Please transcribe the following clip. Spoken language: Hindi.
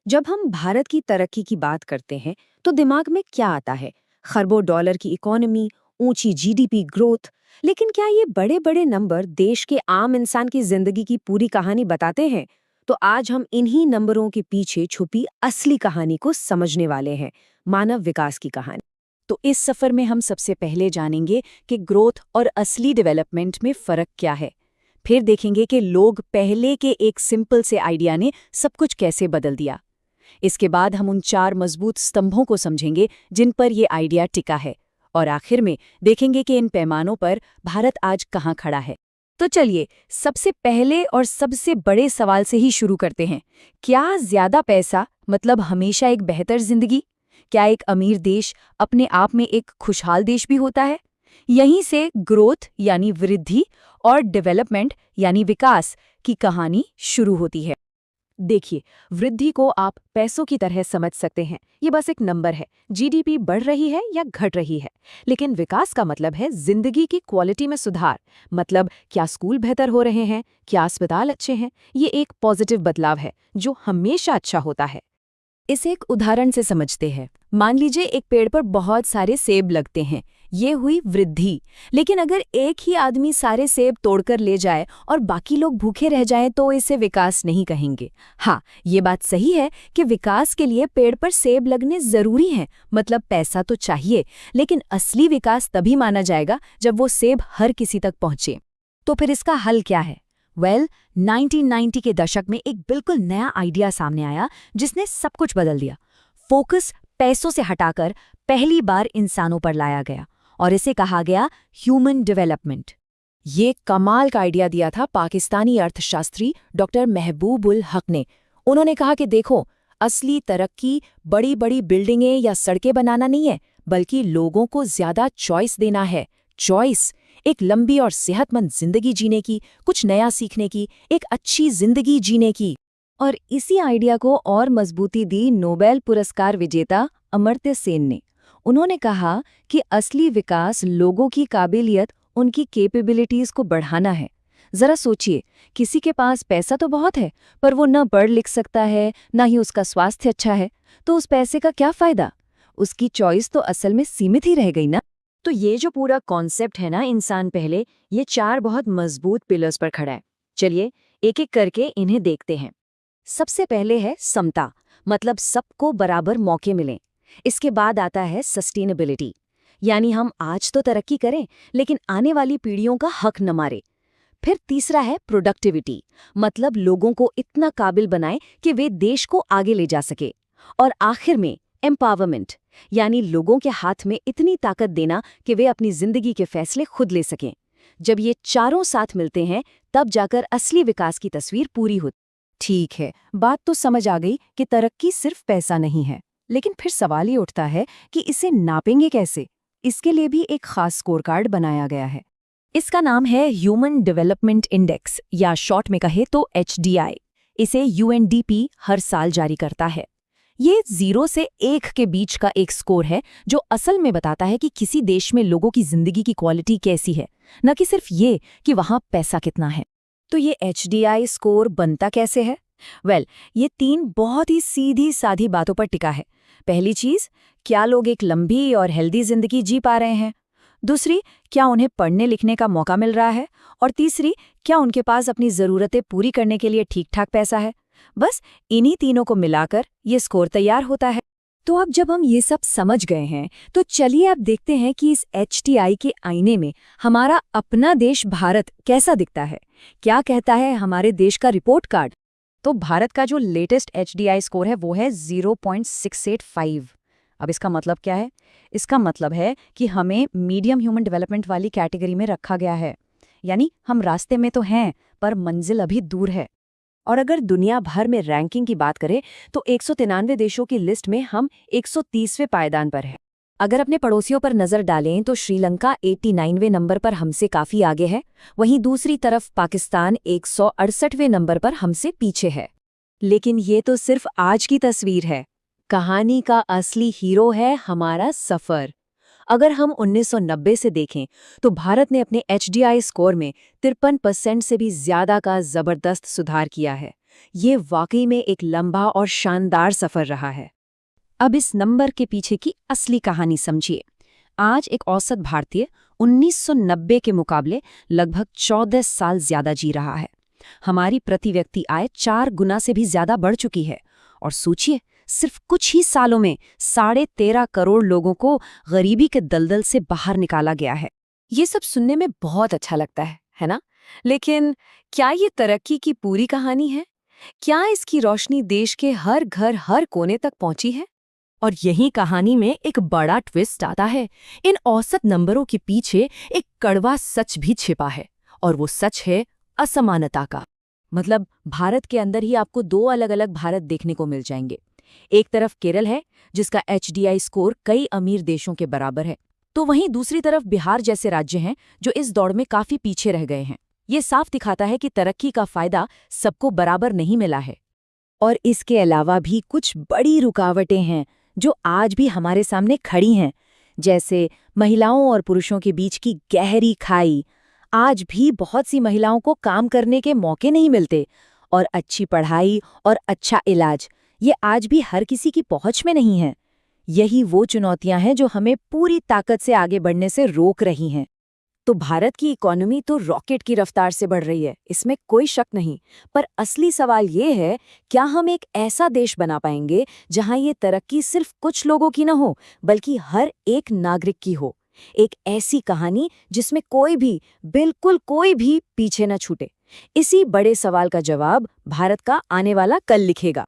जब हम भारत की तरक्की की बात करते हैं तो दिमाग में क्या आता है? खरबों डॉलर की इकोनॉमी, ऊंची जीडीपी ग्रोथ। लेकिन क्या ये बड़े बड़े नंबर देश के आम इंसान की जिंदगी की पूरी कहानी बताते हैं? तो आज हम इन्हीं नंबरों के पीछे छुपी असली कहानी को समझने वाले हैं, मानव विकास की कहानी। तो इस सफर में हम सबसे पहले जानेंगे कि ग्रोथ और असली डेवलपमेंट में फर्क क्या है। फिर देखेंगे कि लोग पहले के एक सिंपल से आइडिया ने सब कुछ कैसे बदल दिया। इसके बाद हम उन 4 मजबूत स्तंभों को समझेंगे जिन पर ये आइडिया टिका है। और आखिर में देखेंगे कि इन पैमानों पर भारत आज कहाँ खड़ा है। तो चलिए, सबसे पहले और सबसे बड़े सवाल से ही शुरू करते हैं। क्या ज्यादा पैसा मतलब हमेशा एक बेहतर जिंदगी? क्या एक अमीर देश अपने आप में एक खुशहाल देश भी होता है? यहीं से ग्रोथ यानी वृद्धि और डेवलपमेंट यानी विकास की कहानी शुरू होती है। देखिए, वृद्धि को आप पैसों की तरह समझ सकते हैं। ये बस एक नंबर है, जीडीपी बढ़ रही है या घट रही है। लेकिन विकास का मतलब है जिंदगी की क्वालिटी में सुधार। मतलब क्या स्कूल बेहतर हो रहे हैं, क्या अस्पताल अच्छे हैं। ये एक पॉजिटिव बदलाव है जो हमेशा अच्छा होता है। इसे एक उदाहरण से समझते हैं। मान लीजिए एक पेड़ पर बहुत सारे सेब लगते हैं, ये हुई वृद्धि। लेकिन अगर एक ही आदमी सारे सेब तोड़कर ले जाए और बाकी लोग भूखे रह जाएं तो इसे विकास नहीं कहेंगे। हाँ, ये बात सही है कि विकास के लिए पेड़ पर सेब लगने जरूरी हैं, मतलब पैसा तो चाहिए। लेकिन असली विकास तभी माना जाएगा जब वो सेब हर किसी तक पहुंचे। तो फिर इसका हल क्या है? 1990 के दशक में एक बिल्कुल नया आइडिया सामने आया जिसने सब कुछ बदल दिया। फोकस पैसों से हटाकर पहली बार इंसानों पर लाया गया और इसे कहा गया ह्यूमन डेवलपमेंट। ये कमाल का आइडिया दिया था पाकिस्तानी अर्थशास्त्री डॉक्टर महबूबुल हक ने। उन्होंने कहा कि देखो, असली तरक्की बड़ी बड़ी बिल्डिंगें या सड़कें बनाना नहीं है, बल्कि लोगों को ज्यादा चॉइस देना है। चॉइस, एक लंबी और सेहतमंद जिंदगी जीने की, कुछ नया सीखने की, एक अच्छी जिंदगी जीने की। और इसी आइडिया को और मजबूती दी नोबेल पुरस्कार विजेता अमर्त्य सेन ने। उन्होंने कहा कि असली विकास लोगों की काबिलियत, उनकी कैपेबिलिटीज को बढ़ाना है। जरा सोचिए, किसी के पास पैसा तो बहुत है, पर वो न पढ़ लिख सकता है, न ही उसका स्वास्थ्य अच्छा है, तो उस पैसे का क्या फायदा? उसकी चॉइस तो असल में सीमित ही रह गई ना। तो ये जो पूरा कॉन्सेप्ट है ना, इंसान पहले, ये 4 बहुत मजबूत पिलर्स पर खड़ा है। चलिए एक एक करके इन्हें देखते हैं। सबसे पहले है समता, मतलब सबको बराबर मौके मिलें। इसके बाद आता है सस्टेनेबिलिटी, यानी हम आज तो तरक्की करें लेकिन आने वाली पीढ़ियों का हक न मारे। फिर तीसरा है प्रोडक्टिविटी, मतलब लोगों को इतना काबिल बनाएं कि वे देश को आगे ले जा सके। और आखिर में एम्पावरमेंट, यानी लोगों के हाथ में इतनी ताकत देना कि वे अपनी जिंदगी के फैसले खुद ले सकें। जब ये चारों साथ मिलते हैं तब जाकर असली विकास की तस्वीर पूरी होती। ठीक है, बात तो समझ आ गई कि तरक्की सिर्फ पैसा नहीं है। लेकिन फिर सवाल ये उठता है कि इसे नापेंगे कैसे? इसके लिए भी एक खास स्कोर कार्ड बनाया गया है। इसका नाम है ह्यूमन डेवलपमेंट इंडेक्स, या शॉर्ट में कहे तो HDI। इसे UNDP हर साल जारी करता है। ये 0 से 1 के बीच का एक स्कोर है जो असल में बताता है कि किसी देश में लोगों की जिंदगी की क्वालिटी कैसी है, न कि सिर्फ ये कि वहाँ पैसा कितना है। तो ये HDI स्कोर बनता कैसे है? ये 3 बहुत ही सीधी साधी बातों पर टिका है। पहली चीज, क्या लोग एक लंबी और हेल्दी जिंदगी जी पा रहे हैं? दूसरी, क्या उन्हें पढ़ने लिखने का मौका मिल रहा है? और तीसरी, क्या उनके पास अपनी जरूरतें पूरी करने के लिए ठीक ठाक पैसा है? बस इन्हीं तीनों को मिलाकर ये स्कोर तैयार होता है। तो अब जब हम ये सब समझ गए हैं तो चलिए अब देखते हैं कि इस HDI के आईने में हमारा अपना देश भारत कैसा दिखता है। क्या कहता है हमारे देश का रिपोर्ट कार्ड? तो भारत का जो लेटेस्ट HDI स्कोर है वो है 0.685। अब इसका मतलब क्या है? इसका मतलब है कि हमें मीडियम ह्यूमन डेवलपमेंट वाली कैटेगरी में रखा गया है। यानी हम रास्ते में तो हैं, पर मंजिल अभी दूर है। और अगर दुनिया भर में रैंकिंग की बात करें तो 193 देशों की लिस्ट में हम 130वें पायदान पर हैं। अगर अपने पड़ोसियों पर नजर डालें तो श्रीलंका 89वें नंबर पर हमसे काफी आगे है। वहीं दूसरी तरफ पाकिस्तान 168वें नंबर पर हमसे पीछे है। लेकिन ये तो सिर्फ आज की तस्वीर है। कहानी का असली हीरो है हमारा सफर। अगर हम 1990 से देखें तो भारत ने अपने HDI स्कोर में 53% से भी ज्यादा का जबरदस्त सुधार किया है। ये वाकई में एक लंबा और शानदार सफर रहा है। अब इस नंबर के पीछे की असली कहानी समझिए। आज एक औसत भारतीय 1990 के मुकाबले लगभग 14 साल ज्यादा जी रहा है। हमारी प्रति व्यक्ति आय 4 गुना से भी ज्यादा बढ़ चुकी है। और सोचिए, सिर्फ कुछ ही सालों में 13.5 करोड़ लोगों को गरीबी के दलदल से बाहर निकाला गया है। ये सब सुनने में बहुत अच्छा लगता है ना? लेकिन क्या ये तरक्की की पूरी कहानी है? क्या इसकी रोशनी देश के हर घर, हर कोने तक पहुंची है? और यही कहानी में एक बड़ा ट्विस्ट आता है। इन औसत नंबरों के पीछे एक कड़वा सच भी छिपा है, और वो सच है असमानता का। मतलब भारत के अंदर ही आपको 2 अलग-अलग भारत देखने को मिल जाएंगे। एक तरफ केरल है, जिसका HDI स्कोर कई अमीर देशों के बराबर है, तो वहीं दूसरी तरफ बिहार जैसे राज्य हैं जो इस दौड़ में काफी पीछे रह गए हैं। ये साफ दिखाता है कि तरक्की का फायदा सबको बराबर नहीं मिला है। और इसके अलावा भी कुछ बड़ी रुकावटें हैं जो आज भी हमारे सामने खड़ी हैं, जैसे महिलाओं और पुरुषों के बीच की गहरी खाई। आज भी बहुत सी महिलाओं को काम करने के मौके नहीं मिलते, और अच्छी पढ़ाई और अच्छा इलाज ये आज भी हर किसी की पहुंच में नहीं है। यही वो चुनौतियां हैं जो हमें पूरी ताकत से आगे बढ़ने से रोक रही हैं। तो भारत की इकोनॉमी तो रॉकेट की रफ्तार से बढ़ रही है, इसमें कोई शक नहीं। पर असली सवाल ये है, क्या हम एक ऐसा देश बना पाएंगे जहां ये तरक्की सिर्फ कुछ लोगों की न हो, बल्कि हर एक नागरिक की हो? एक ऐसी कहानी जिसमें कोई भी, बिल्कुल कोई भी पीछे न छूटे। इसी बड़े सवाल का जवाब भारत का आने वाला कल लिखेगा।